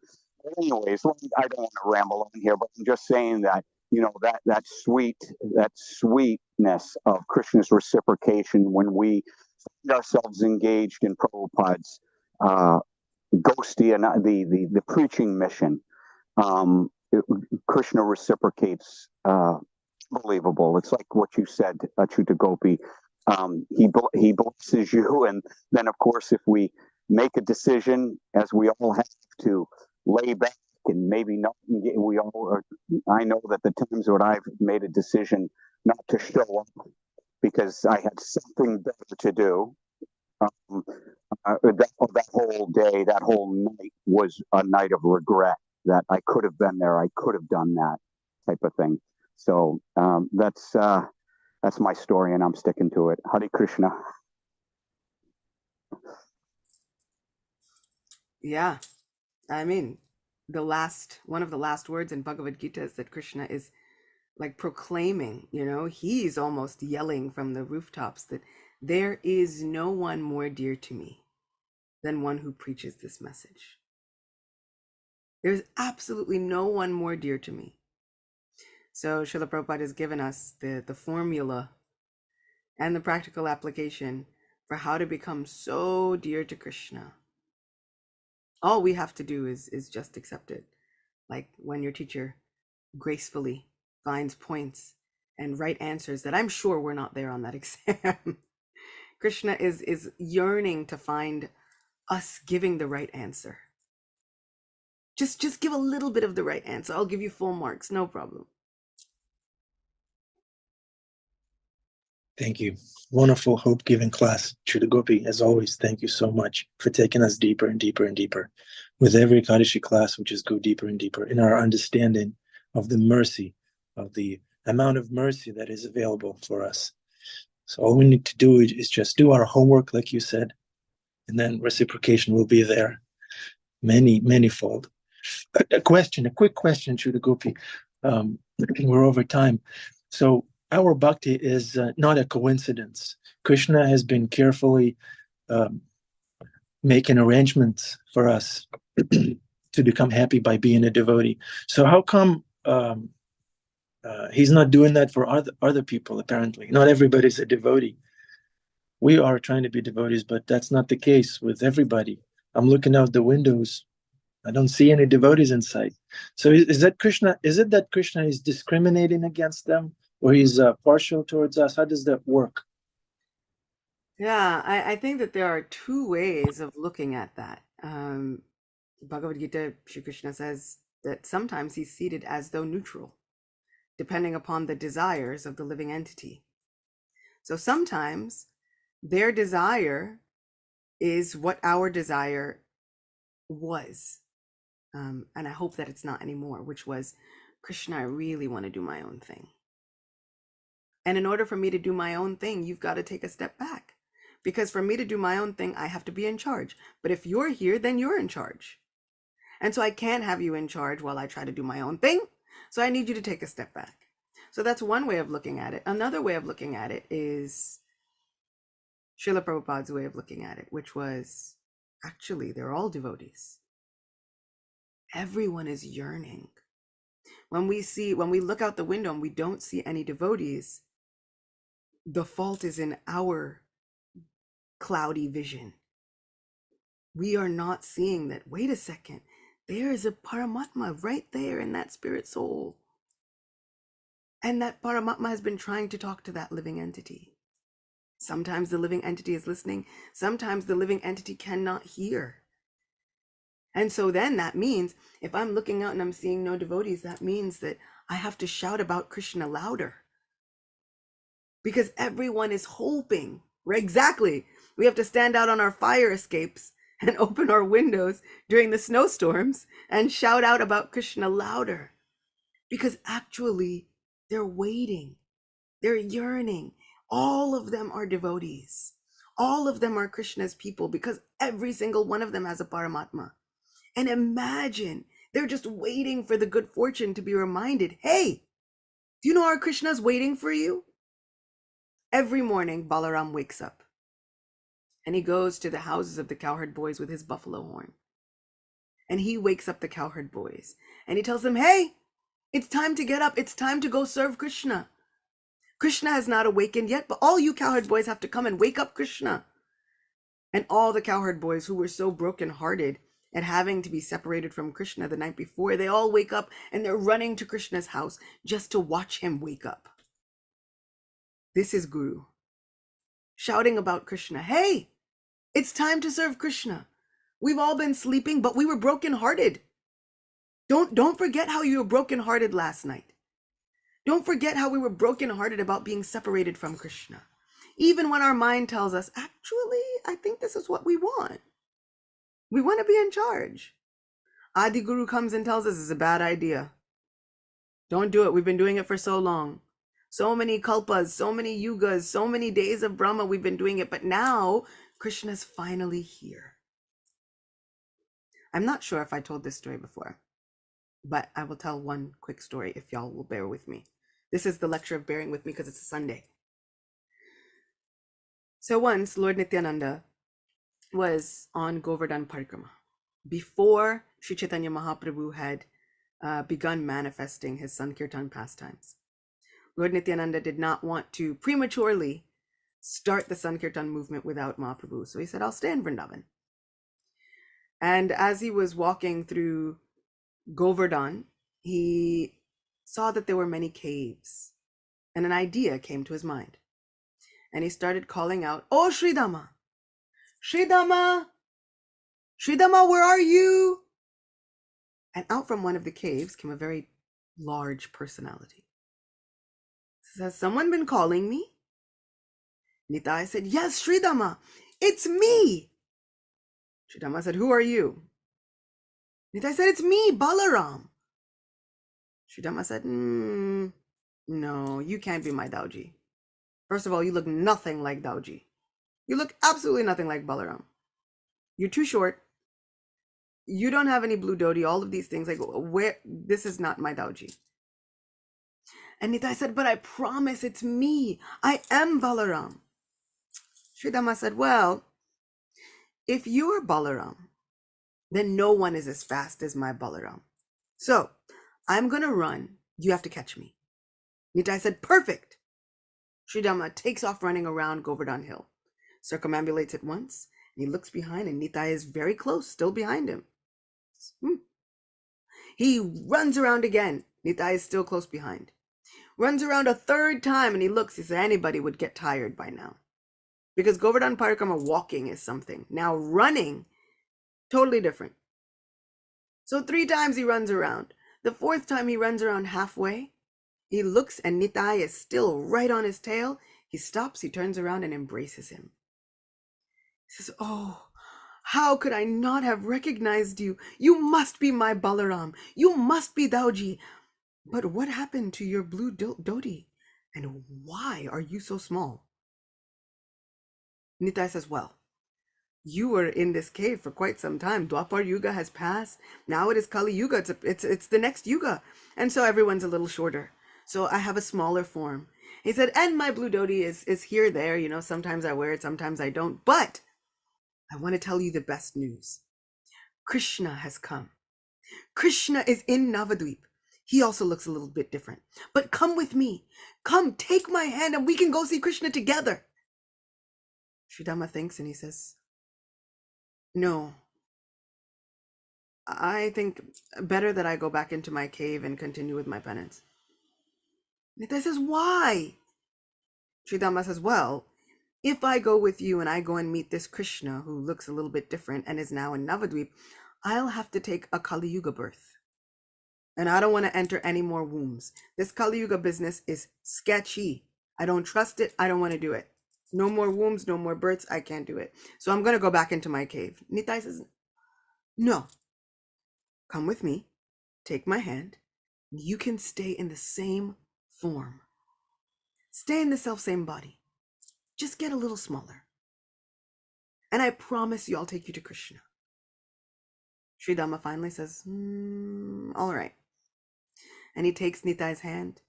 Anyways, I don't want to ramble on here, but I'm just saying that that sweetness of Krishna's reciprocation when we find ourselves engaged in Prabhupada's ghosty and the preaching mission. Krishna reciprocates. Believable. It's like what you said, Acyuta Gopi. He blesses you, and then of course, if we make a decision, as we all have to, lay back and maybe not. We all are. I know that the times when I've made a decision not to show up because I had something better to do. That whole day, that whole night was a night of regret. That I could have been there. I could have done that type of thing. So that's my story, and I'm sticking to it. Hare Krishna. Yeah, I mean, one of the last words in Bhagavad Gita is that Krishna is like proclaiming, he's almost yelling from the rooftops that there is no one more dear to me than one who preaches this message. There's absolutely no one more dear to me. So Srila Prabhupada has given us the formula and the practical application for how to become so dear to Krishna. All we have to do is just accept it. Like when your teacher gracefully finds points and right answers that I'm sure were not there on that exam. Krishna is yearning to find us giving the right answer. Just give a little bit of the right answer. I'll give you full marks, no problem. Thank you. Wonderful hope-giving class. Acyuta Gopi, as always, thank you so much for taking us deeper and deeper and deeper. With every Ekadashi class, we just go deeper and deeper in our understanding of the mercy, of the amount of mercy that is available for us. So all we need to do is just do our homework, like you said, and then reciprocation will be there, many-fold. A quick question, Acyuta Gopi. We're over time. So our bhakti is not a coincidence. Krishna has been carefully making arrangements for us to become happy by being a devotee. So how come he's not doing that for other people, apparently? Not everybody's a devotee. We are trying to be devotees, but that's not the case with everybody. I'm looking out the windows. I don't see any devotees in sight. So is that Krishna? Is it that Krishna is discriminating against them, or he's partial towards us? How does that work? Yeah, I think that there are two ways of looking at that. Bhagavad Gita, Shri Krishna says that sometimes he's seated as though neutral, depending upon the desires of the living entity. So sometimes their desire is what our desire was. And I hope that it's not anymore, which was, Krishna, I really want to do my own thing. And in order for me to do my own thing, you've got to take a step back. Because for me to do my own thing, I have to be in charge. But if you're here, then you're in charge. And so I can't have you in charge while I try to do my own thing. So I need you to take a step back. So that's one way of looking at it. Another way of looking at it is Srila Prabhupada's way of looking at it, which was, actually, they're all devotees. Everyone is yearning. When we look out the window and we don't see any devotees, the fault is in our cloudy vision. We are not seeing that, wait a second, there is a Paramatma right there in that spirit soul. And that Paramatma has been trying to talk to that living entity. Sometimes the living entity is listening. Sometimes the living entity cannot hear. And so then that means if I'm looking out and I'm seeing no devotees, that means that I have to shout about Krishna louder. Because everyone is hoping, right? Exactly. We have to stand out on our fire escapes and open our windows during the snowstorms and shout out about Krishna louder. Because actually, they're waiting. They're yearning. All of them are devotees. All of them are Krishna's people because every single one of them has a Paramatma. And imagine, they're just waiting for the good fortune to be reminded, hey, do you know our Krishna's waiting for you? Every morning, Balaram wakes up and he goes to the houses of the cowherd boys with his buffalo horn. And he wakes up the cowherd boys and he tells them, hey, it's time to get up. It's time to go serve Krishna. Krishna has not awakened yet, but all you cowherd boys have to come and wake up Krishna. And all the cowherd boys who were so brokenhearted at having to be separated from Krishna the night before. They all wake up and they're running to Krishna's house just to watch him wake up. This is Guru shouting about Krishna. Hey, it's time to serve Krishna. We've all been sleeping, but we were brokenhearted. Don't forget how you were brokenhearted last night. Don't forget how we were brokenhearted about being separated from Krishna. Even when our mind tells us, actually, I think this is what we want. We want to be in charge. Adi Guru comes and tells us it's a bad idea. Don't do it. We've been doing it for so long. So many kalpas, so many yugas, so many days of Brahma, we've been doing it. But now Krishna's finally here. I'm not sure if I told this story before, but I will tell one quick story if y'all will bear with me. This is the lecture of bearing with me because it's a Sunday. So once Lord Nityananda was on Govardhan Parikrama before Sri Chaitanya Mahaprabhu had begun manifesting his Sankirtan pastimes. Lord Nityananda did not want to prematurely start the Sankirtan movement without Mahaprabhu. So he said, I'll stay in Vrindavan. And as he was walking through Govardhan, he saw that there were many caves. And an idea came to his mind. And he started calling out, Oh, Sridhama! Sridhama! Sridhama, where are you? And out from one of the caves came a very large personality. He says, has someone been calling me? Nitai said, yes, Sridhama, it's me. Sridhama said, who are you? Nitai said, it's me, Balaram. Sridhama said, no, you can't be my Dauji. First of all, you look nothing like Dauji. You look absolutely nothing like Balaram. You're too short. You don't have any blue dhoti, all of these things. Like, where? This is not my Dauji. And Nitai said, but I promise it's me. I am Balaram. Sridhama said, well, if you're Balaram, then no one is as fast as my Balaram. So I'm going to run. You have to catch me. Nitai said, perfect. Sridhama takes off running around Govardhan Hill, circumambulates it once, and he looks behind, and Nitai is very close, still behind him. He runs around again. Nitai is still close behind. Runs around a third time, and he looks. He says, anybody would get tired by now. Because Govardhan Parikrama walking is something. Now running, totally different. So 3 times he runs around. The 4th time he runs around halfway. He looks and Nitai is still right on his tail. He stops, he turns around and embraces him. He says, oh, how could I not have recognized you? You must be my Balaram. You must be Dauji. But what happened to your blue dhoti? And why are you so small? Nitai says, well, you were in this cave for quite some time. Dwapar Yuga has passed. Now it is Kali Yuga. It's the next Yuga. And so everyone's a little shorter. So I have a smaller form. He said, and my blue dhoti is here, there. You know, sometimes I wear it, sometimes I don't. But I want to tell you the best news. Krishna has come. Krishna is in Navadvip. He also looks a little bit different. But come with me. Come, take my hand and we can go see Krishna together. Sridhama thinks and he says, no, I think better that I go back into my cave and continue with my penance. Nitai says, why? Sridhama says, well, if I go with you and I go and meet this Krishna who looks a little bit different and is now in Navadvip, I'll have to take a Kali Yuga birth. And I don't want to enter any more wombs. This Kali Yuga business is sketchy. I don't trust it. I don't want to do it. No more wombs, no more births. I can't do it. So I'm going to go back into my cave. Nitai says, no, come with me. Take my hand. You can stay in the same form. Stay in the self-same body. Just get a little smaller. And I promise you I'll take you to Krishna. Sridhama finally says, all right. And he takes Nitai's hand,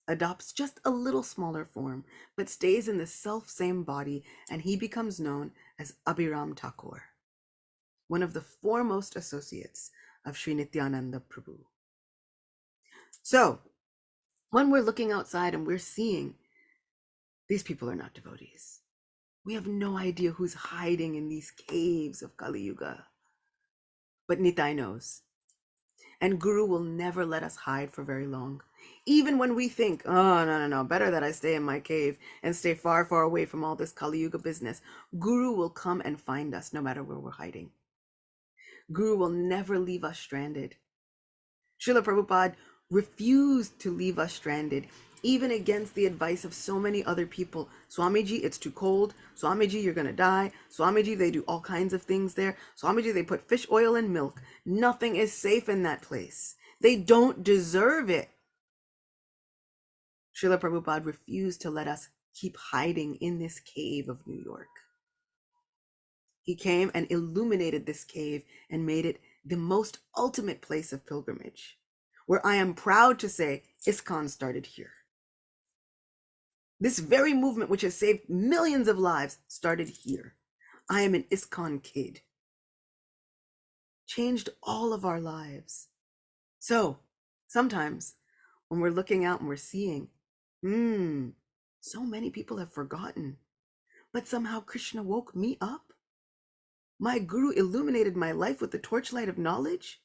adopts just a little smaller form, but stays in the self-same body, and he becomes known as Abhiram Thakur, one of the foremost associates of Sri Nityananda Prabhu. So, when we're looking outside and we're seeing these people are not devotees, we have no idea who's hiding in these caves of Kali Yuga. But Nitai knows. And Guru will never let us hide for very long. Even when we think, oh, no, better that I stay in my cave and stay far, far away from all this Kali Yuga business. Guru will come and find us no matter where we're hiding. Guru will never leave us stranded. Srila Prabhupada refused to leave us stranded, even against the advice of so many other people. Swamiji, it's too cold. Swamiji, you're going to die. Swamiji, they do all kinds of things there. Swamiji, they put fish oil in milk. Nothing is safe in that place. They don't deserve it. Srila Prabhupada refused to let us keep hiding in this cave of New York. He came and illuminated this cave and made it the most ultimate place of pilgrimage, where I am proud to say ISKCON started here. This very movement, which has saved millions of lives, started here. I am an ISKCON kid. Changed all of our lives. So sometimes when we're looking out and we're seeing, so many people have forgotten, but somehow Krishna woke me up. My Guru illuminated my life with the torchlight of knowledge.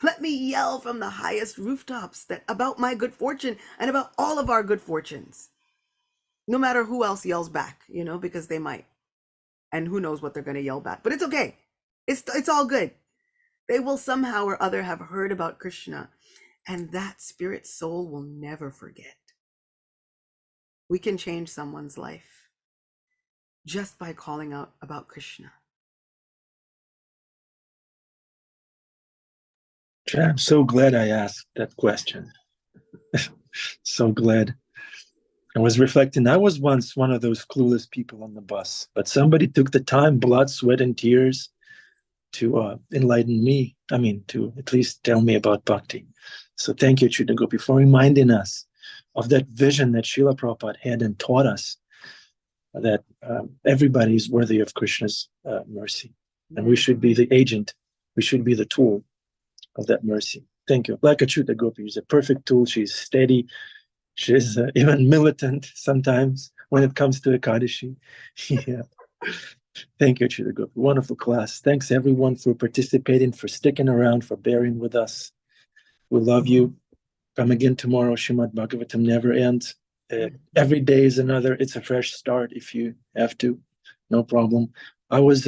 Let me yell from the highest rooftops that about my good fortune and about all of our good fortunes. No matter who else yells back, because they might. And who knows what they're going to yell back. But it's okay. It's all good. They will somehow or other have heard about Krishna. And that spirit soul will never forget. We can change someone's life just by calling out about Krishna. I'm so glad I asked that question. So glad. I was reflecting, I was once one of those clueless people on the bus, but somebody took the time, blood, sweat, and tears to enlighten me. To at least tell me about Bhakti. So thank you, Acyuta Gopi, for reminding us of that vision that Srila Prabhupada had and taught us that everybody is worthy of Krishna's mercy. And we should be the agent. We should be the tool of that mercy. Thank you. Like Acyuta Gopi is a perfect tool. She's steady. She's even militant sometimes when it comes to Ekadashi. Yeah. Thank you, Acyuta Gopi. Wonderful class. Thanks everyone for participating, for sticking around, for bearing with us. We love you. Come again tomorrow. Srimad Bhagavatam never ends. Every day is it's a fresh start if you have to. No problem. I was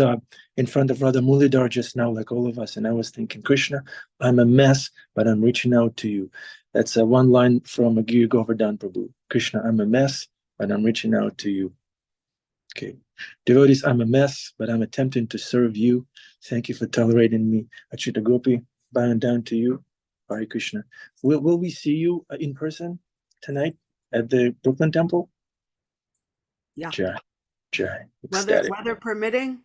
in front of Radha Mulidhar just now, like all of us, and I was thinking, Krishna, I'm a mess, but I'm reaching out to you. That's one line from Giri Govardhan Prabhu. Krishna, I'm a mess, but I'm reaching out to you. Okay. Devotees, I'm a mess, but I'm attempting to serve you. Thank you for tolerating me. Acyuta Gopi, bowing down to you. Hare Krishna. Will we see you in person tonight at the Brooklyn Temple? Yeah. Jai. Weather permitting,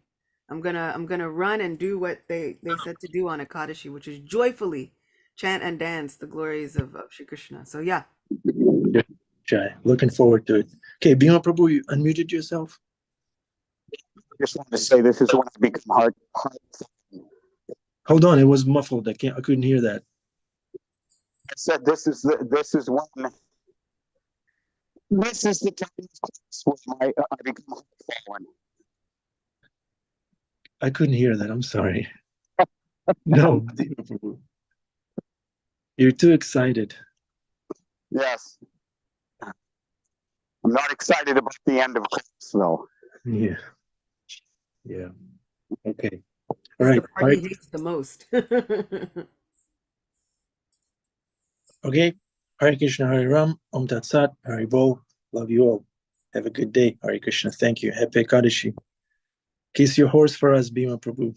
I'm gonna run and do what they said to do on Ekadashi, which is joyfully chant and dance the glories of Shri Krishna. So yeah. Jai. Looking forward to it. Okay, Bhima Prabhu, you unmuted yourself. I just want to say this is when I become heart. Hold on, it was muffled. I couldn't hear that. I said this is the time where I become heart fallen. I couldn't hear that. I'm sorry. No, Bhima Prabhu. You're too excited. Yes. I'm not excited about the end of class, though. Yeah. Okay. All right. The part he hates the most. Okay. Hare Krishna, Hare Ram, Om Tat Sat, Hare Bol. Love you all. Have a good day. Hare Krishna. Thank you. Happy Ekadashi. Kiss your horse for us, Bhima Prabhu.